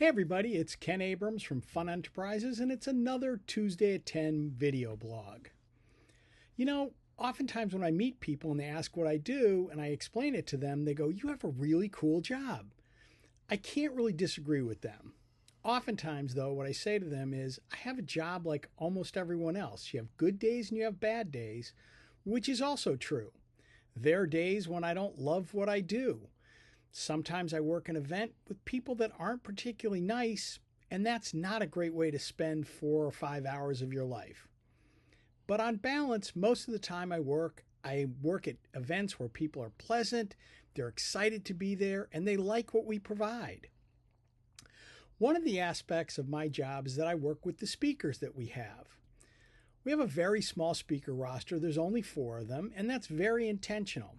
Hey everybody, it's Ken Abrams from Fun Enterprises, and it's another Tuesday at 10 video blog. Oftentimes when I meet people and they ask what I do and I explain it to them, they go, "You have a really cool job." I can't really disagree with them. Oftentimes, though, what I say to them is, I have a job like almost everyone else. You have good days and you have bad days, which is also true. There are days when I don't love what I do. Sometimes I work an event with people that aren't particularly nice, and that's not a great way to spend 4 or 5 hours of your life. But on balance, most of the time I work at events where people are pleasant, they're excited to be there, and they like what we provide. One of the aspects of my job is that I work with the speakers that we have. We have a very small speaker roster. There's only 4 of them, and that's very intentional.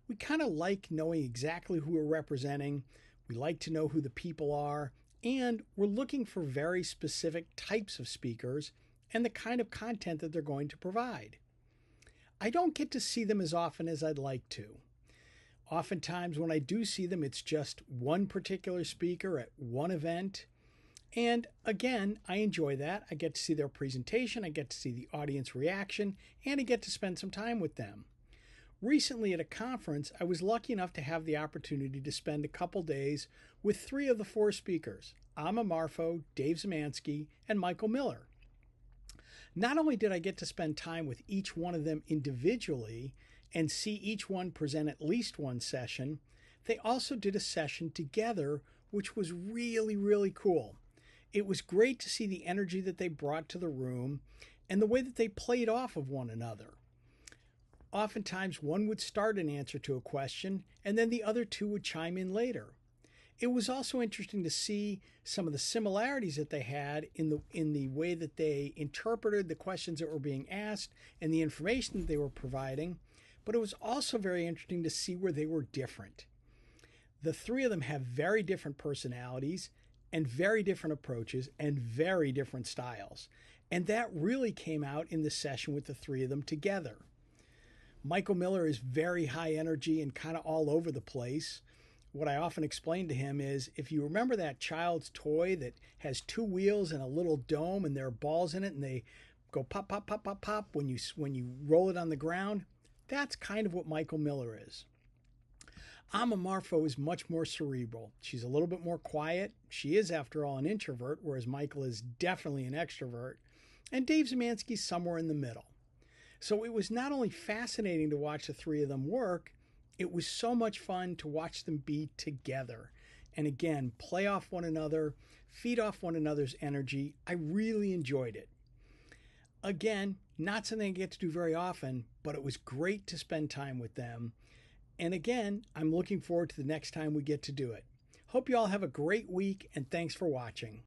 We kind of like knowing exactly who we're representing. We like to know who the people are, and we're looking for very specific types of speakers and the kind of content that they're going to provide. I don't get to see them as often as I'd like to. Oftentimes when I do see them, it's just one particular speaker at one event. And again, I enjoy that. I get to see their presentation, I get to see the audience reaction, and I get to spend some time with them. Recently at a conference, I was lucky enough to have the opportunity to spend a couple days with 3 of the 4 speakers, Amma Marfo, Dave Zemansky, and Michael Miller. Not only did I get to spend time with each one of them individually and see each one present at least one session, they also did a session together, which was really, really cool. It was great to see the energy that they brought to the room and the way that they played off of one another. Oftentimes, one would start an answer to a question, and then the other 2 would chime in later. It was also interesting to see some of the similarities that they had in the way that they interpreted the questions that were being asked and the information that they were providing, but it was also very interesting to see where they were different. The 3 of them have very different personalities and very different approaches and very different styles, and that really came out in the session with the 3 of them together. Michael Miller is very high energy and kind of all over the place. What I often explain to him is, if you remember that child's toy that has 2 wheels and a little dome and there are balls in it and they go pop, pop, pop, pop, pop when you roll it on the ground, that's kind of what Michael Miller is. Amma Marfo is much more cerebral. She's a little bit more quiet. She is, after all, an introvert, whereas Michael is definitely an extrovert. And Dave Zemansky's somewhere in the middle. So it was not only fascinating to watch the 3 of them work, it was so much fun to watch them be together. And again, play off one another, feed off one another's energy. I really enjoyed it. Again, not something I get to do very often, but it was great to spend time with them. And again, I'm looking forward to the next time we get to do it. Hope you all have a great week, and thanks for watching.